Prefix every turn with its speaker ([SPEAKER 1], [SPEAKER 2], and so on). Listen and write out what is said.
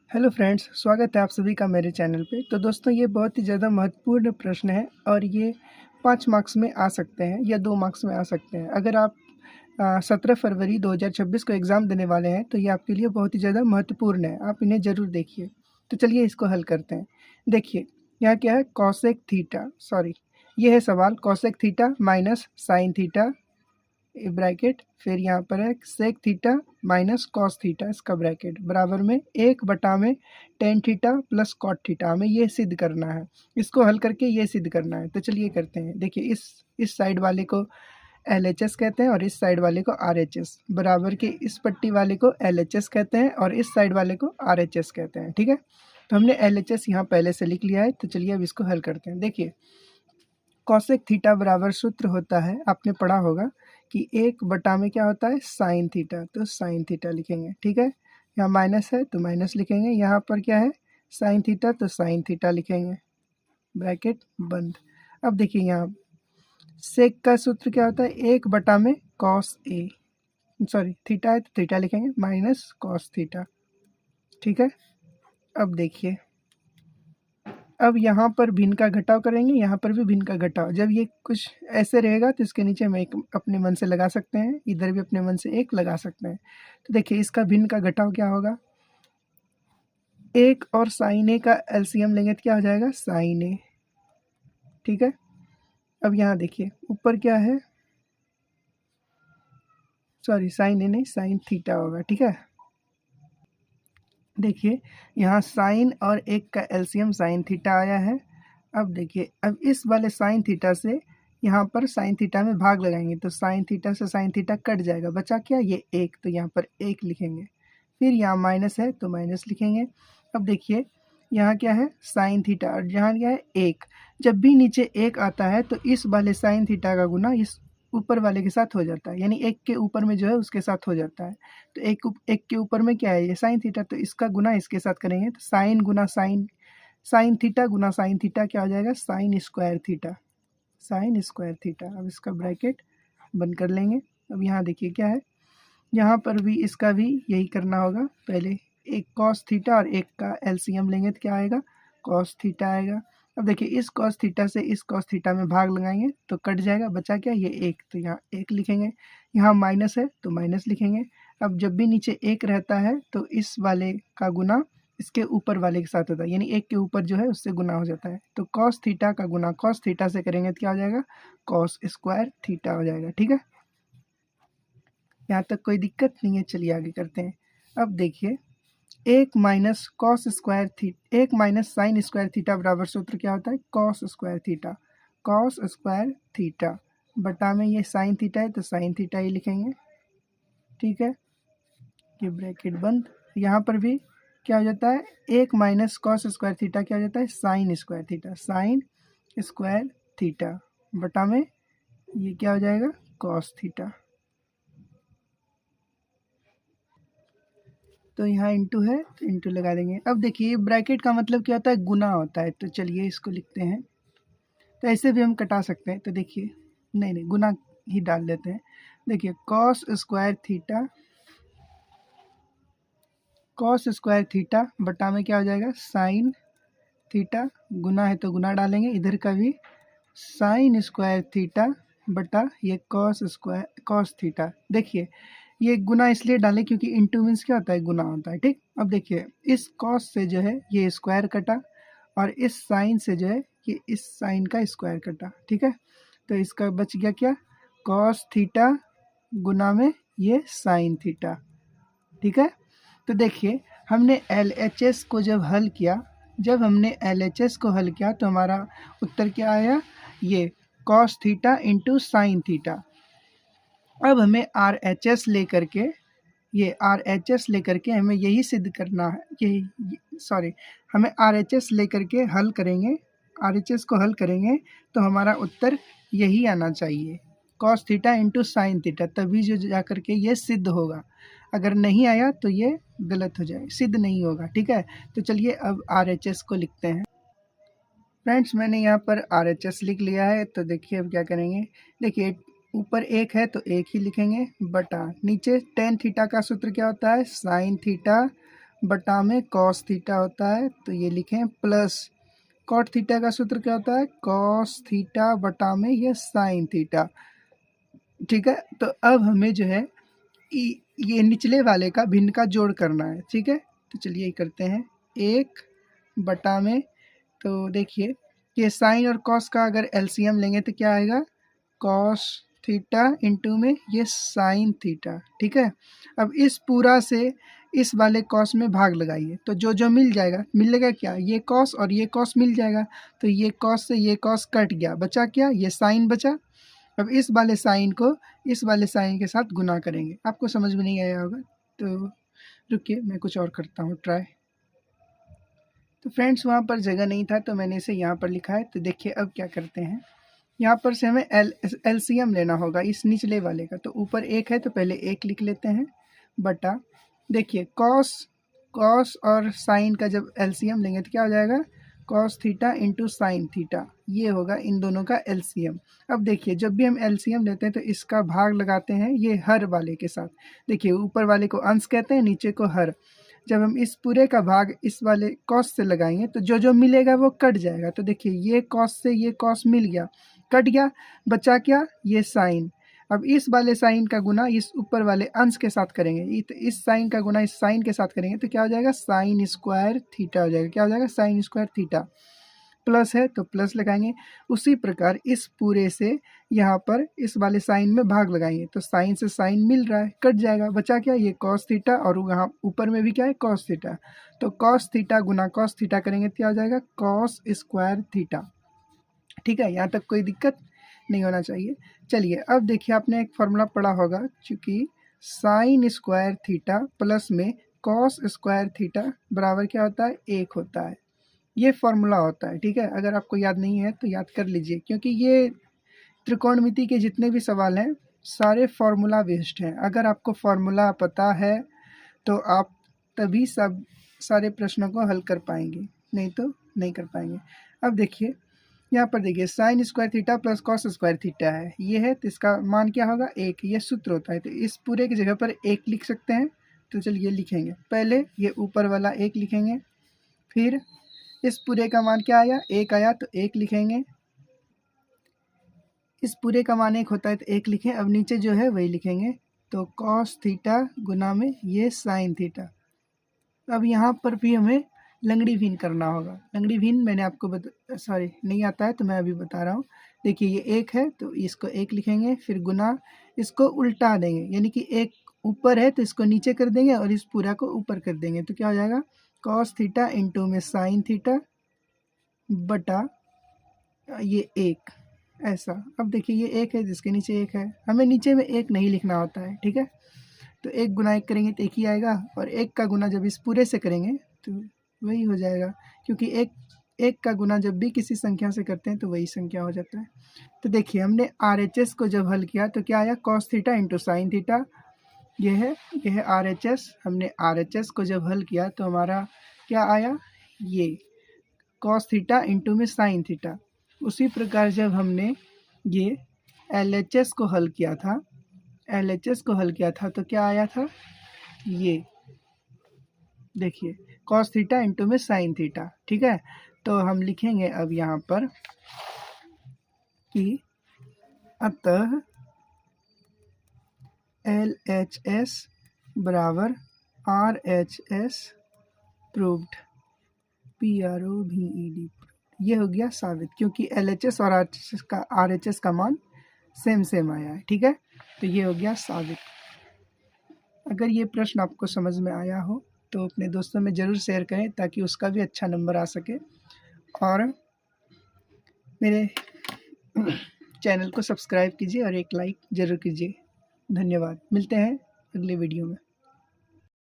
[SPEAKER 1] Hello friends, स्वागत है आप सभी का मेरे चैनल पे। तो दोस्तों, ये बहुत ही ज़्यादा महत्वपूर्ण प्रश्न है और ये 5 मार्क्स में आ सकते हैं या 2 मार्क्स में आ सकते हैं। अगर आप 17 फरवरी 2026 को एग्ज़ाम देने वाले हैं तो ये आपके लिए बहुत ही ज़्यादा महत्वपूर्ण है। आप इन्हें ज़रूर देखिए। तो चलिए इसको हल करते हैं। देखिए, यहाँ क्या है, ये है सवाल cosec theta minus sine theta bracket, फिर यहाँ पर है sec theta minus cos theta, इसका ब्रैकेट बराबर में 1 में tan theta plus cot theta. हमें ये सिद्ध करना है, इसको हल करके ये सिद्ध करना है। तो चलिए करते हैं। देखिए, इस साइड वाले को LHS कहते हैं और इस साइड वाले को RHS, बराबर के इस पट्टी वाले को LHS कहते हैं और इस साइड वाले को RHS कहते हैं। ठीक है, तो हमने LHS यहाँ पहले से लिख लिया है। तो चलिए अब इसको हल करते हैं। देखिए, कॉसेक थीटा बराबर सूत्र होता है, आपने पढ़ा होगा कि 1 में क्या होता है, साइन थीटा। तो साइन थीटा लिखेंगे। ठीक है, यहाँ माइनस है तो माइनस लिखेंगे। यहाँ पर क्या है, साइन थीटा, तो साइन थीटा लिखेंगे, ब्रैकेट बंद। अब देखिए, यहाँ सेक का सूत्र क्या होता है, 1 में कॉस ए, सॉरी थीटा है तो थीटा लिखेंगे माइनस कॉस थीटा। ठीक है, अब देखिए, अब यहाँ पर भिन्न का घटाव करेंगे, यहाँ पर भी भिन्न का घटाव। जब ये कुछ ऐसे रहेगा तो इसके नीचे हम एक अपने मन से लगा सकते हैं, इधर भी अपने मन से एक लगा सकते हैं। तो देखिए, इसका भिन्न का घटाव क्या होगा, 1 और साइन ए का एलसीएम लेंगे तो क्या हो जाएगा, साइन ए। ठीक है, अब यहाँ देखिए ऊपर क्या है, सॉरी साइन ए नहीं, साइन थीटा होगा। ठीक है, देखिए यहाँ साइन और 1 का एलसीएम साइन थीटा आया है। अब देखिए, अब इस वाले साइन थीटा से यहाँ पर साइन थीटा में भाग लगाएंगे तो साइन थीटा से साइन थीटा कट जाएगा, बचा क्या, ये 1, तो यहाँ पर 1 लिखेंगे। फिर यहाँ माइनस है तो माइनस लिखेंगे। अब देखिए, यहाँ क्या है, साइन थीटा, और यहाँ क्या है, 1। जब भी नीचे 1 आता है तो इस वाले साइन थीटा का गुना इस ऊपर वाले के साथ हो जाता है, यानी 1 के ऊपर में जो है उसके साथ हो जाता है। तो एक के ऊपर में क्या है, ये साइन थीटा, तो इसका गुना इसके साथ करेंगे तो साइन गुना साइन, साइन थीटा गुना साइन थीटा क्या हो जाएगा, sine square theta, sine square theta. अब इसका ब्रैकेट बंद कर लेंगे। अब यहाँ देखिए क्या है, यहाँ पर भी इसका भी यही करना होगा। पहले एक कॉस थीटा और एक का एलसीएम लेंगे तो क्या आएगा, कॉस थीटा आएगा। अब देखिए, इस कॉस थीटा से इस कॉस थीटा में भाग लगाएंगे तो कट जाएगा, बचा क्या, ये 1, तो यहाँ 1 लिखेंगे। यहाँ माइनस है तो माइनस लिखेंगे। अब जब भी नीचे 1 रहता है तो इस वाले का गुना इसके ऊपर वाले के साथ होता है, यानी 1 के ऊपर जो है उससे गुना हो जाता है। तो कॉस थीटा का गुना कॉस थीटा से करेंगे तो क्या हो जाएगा, कॉस स्क्वायर थीटा हो जाएगा। ठीक है, यहाँ तक कोई दिक्कत नहीं है। चलिए आगे करते हैं। अब देखिए, 1 minus cos square theta, 1 minus sine square theta बराबर सूत्र क्या होता है, cos square theta, cos square theta बटा में ये साइन थीटा है तो साइन थीटा ही लिखेंगे। ठीक है, ये ब्रैकेट बंद। यहाँ पर भी क्या हो जाता है, 1 माइनस कॉस स्क्वायर थीटा क्या हो जाता है, sine square theta, sine square theta बटा में ये क्या हो जाएगा, कॉस थीटा। तो यहाँ इंटू है तो इंटू लगा देंगे। अब देखिए, ब्रैकेट का मतलब क्या होता है, गुना होता है। तो चलिए इसको लिखते हैं। तो ऐसे भी हम कटा सकते हैं। तो देखिए, नहीं गुना ही डाल देते हैं। देखिए, कॉस स्क्वायर थीटा बटा में क्या हो जाएगा, साइन थीटा, गुना है तो गुना डालेंगे, इधर का भी साइन स्क्वायर थीटा बटा ये कॉस थीटा। देखिए, ये गुना इसलिए डालें क्योंकि इंटू मीन्स क्या होता है, गुना होता है। ठीक, अब देखिए, इस कॉस से जो है ये स्क्वायर कटा और इस साइन से जो है ये इस साइन का स्क्वायर कटा। ठीक है, तो इसका बच गया क्या, कॉस थीटा गुना में ये साइन थीटा। ठीक है, तो देखिए, हमने LHS को जब हमने LHS को हल किया तो हमारा उत्तर क्या आया, ये cos theta into sine theta. अब हमें RHS लेकर के हमें यही सिद्ध करना है, हमें RHS लेकर के हल करेंगे, RHS को हल करेंगे तो हमारा उत्तर यही आना चाहिए, cos theta into sine theta, तभी जो जा कर के ये सिद्ध होगा। अगर नहीं आया तो ये गलत हो जाए, सिद्ध नहीं होगा। ठीक है, तो चलिए अब RHS को लिखते हैं। फ्रेंड्स, मैंने यहाँ पर RHS लिख लिया है। तो देखिए अब क्या करेंगे, देखिए ऊपर 1 है तो 1 ही लिखेंगे बटा नीचे टेन थीटा का सूत्र क्या होता है, साइन थीटा बटा में कॉस थीटा होता है, तो ये लिखें प्लस कॉट थीटा का सूत्र क्या होता है, कॉस थीटा बटा में ये साइन थीटा। ठीक है, तो अब हमें जो है ये निचले वाले का भिन्न का जोड़ करना है। ठीक है, तो चलिए ये करते हैं, 1 बटा में, तो देखिए ये साइन और कॉस का अगर एलसीएम लेंगे तो क्या आएगा, कॉस थीटा इंटू में ये साइन थीटा। ठीक है, अब इस पूरा से इस वाले कॉस में भाग लगाइए, तो जो जो मिल जाएगा, मिलेगा क्या, ये कॉस और ये कॉस मिल जाएगा, तो ये कॉस से ये कॉस कट गया, बचा क्या, ये साइन बचा। अब इस वाले साइन को इस वाले साइन के साथ गुना करेंगे। आपको समझ में नहीं आया होगा तो रुकिए मैं कुछ और करता हूँ ट्राई। तो फ्रेंड्स वहाँ पर जगह नहीं था तो मैंने इसे यहाँ पर लिखा है। तो देखिए अब क्या करते हैं, यहाँ पर से हमें एलसीएम लेना होगा इस निचले वाले का। तो ऊपर 1 है तो पहले 1 लिख लेते हैं, बटा देखिए कॉस और साइन का जब एलसीएम लेंगे तो क्या हो जाएगा, cos theta into sine theta, ये होगा इन दोनों का एलसीएम। अब देखिए जब भी हम एलसीएम लेते हैं तो इसका भाग लगाते हैं ये हर वाले के साथ। देखिए ऊपर वाले को अंश कहते हैं, नीचे को हर। जब हम इस पूरे का भाग इस वाले कॉस से लगाएंगे तो जो जो मिलेगा वो कट जाएगा। तो देखिए ये कॉस से ये कॉस मिल गया, कट गया, बचा क्या, ये साइन। अब इस वाले साइन का गुना इस ऊपर वाले अंश के साथ करेंगे, तो इस साइन का गुना इस साइन के साथ करेंगे तो क्या हो जाएगा, साइन स्क्वायर थीटा हो जाएगा। क्या हो जाएगा, साइन स्क्वायर थीटा। प्लस है तो प्लस लगाएंगे। उसी प्रकार इस पूरे से यहाँ पर इस वाले साइन में भाग लगाएंगे तो साइन से साइन मिल रहा है, कट जाएगा, बचा क्या, ये कॉस थीटा और यहाँ ऊपर में भी क्या है, कॉस थीटा। तो कॉस थीटा गुना कॉस थीटा करेंगे तो क्या हो जाएगा, कॉस स्क्वायर थीटा। ठीक है, यहाँ तक कोई दिक्कत नहीं होना चाहिए। चलिए अब देखिए आपने एक फॉर्मूला पढ़ा होगा, चूँकि साइन स्क्वायर थीटा प्लस में कॉस स्क्वायर थीटा बराबर क्या होता है, 1 होता है। ये फॉर्मूला होता है। ठीक है, अगर आपको याद नहीं है तो याद कर लीजिए, क्योंकि ये त्रिकोणमिति के जितने भी सवाल हैं सारे फार्मूला बेस्ड हैं। अगर आपको फार्मूला पता है तो आप तभी सब सारे प्रश्नों को हल कर पाएंगे, नहीं तो नहीं कर पाएंगे। अब देखिए यहाँ पर देखिए sine square theta plus cos square theta है, ये है, तो इसका मान क्या होगा, 1। ये सूत्र होता है, तो इस पूरे की जगह पर 1 लिख सकते हैं। तो चलिए लिखेंगे, पहले ये ऊपर वाला 1 लिखेंगे, फिर इस पूरे का मान क्या आया, 1 आया तो 1 लिखेंगे। इस पूरे का मान 1 होता है तो 1 लिखें। अब नीचे जो है वही लिखेंगे, तो कॉस थीटा गुना में ये साइन थीटा। अब यहाँ पर भी हमें लंगड़ी भिन्न करना होगा। लंगड़ी भिन्न मैंने आपको सॉरी नहीं आता है तो मैं अभी बता रहा हूँ। देखिए ये 1 है तो इसको 1 लिखेंगे, फिर गुना इसको उल्टा देंगे, यानी कि 1 ऊपर है तो इसको नीचे कर देंगे और इस पूरा को ऊपर कर देंगे, तो क्या हो जाएगा, कॉस थीटा इंटू में साइन थीटा बटा ये 1, ऐसा। अब देखिए ये 1 है जिसके नीचे 1 है, हमें नीचे में 1 नहीं लिखना होता है। ठीक है, तो 1 गुना 1 करेंगे तो 1 ही आएगा, और 1 का गुना जब इस पूरे से करेंगे तो वही हो जाएगा, क्योंकि 1 का गुना जब भी किसी संख्या से करते हैं तो वही संख्या हो जाता है। तो देखिए हमने RHS को जब हल किया तो क्या आया, cos theta into sine theta. ये है RHS। हमने RHS को जब हल किया तो हमारा क्या आया, ये कॉस थीटा इंटू में साइन थीटा। उसी प्रकार जब हमने ये LHS को हल किया था, LHS को हल किया था तो क्या आया था, ये देखिए कॉस थीटा इंटू में साइन थीटा। ठीक है, तो हम लिखेंगे अब यहाँ पर कि अतः LHS बराबर RHS प्रूव्ड, PROVED। ये हो गया साबित, क्योंकि LHS और RHS का मान सेम आया है। ठीक है, तो ये हो गया साबित। अगर ये प्रश्न आपको समझ में आया हो तो अपने दोस्तों में ज़रूर शेयर करें ताकि उसका भी अच्छा नंबर आ सके, और मेरे चैनल को सब्सक्राइब कीजिए और एक लाइक ज़रूर कीजिए। धन्यवाद, मिलते हैं अगले वीडियो में।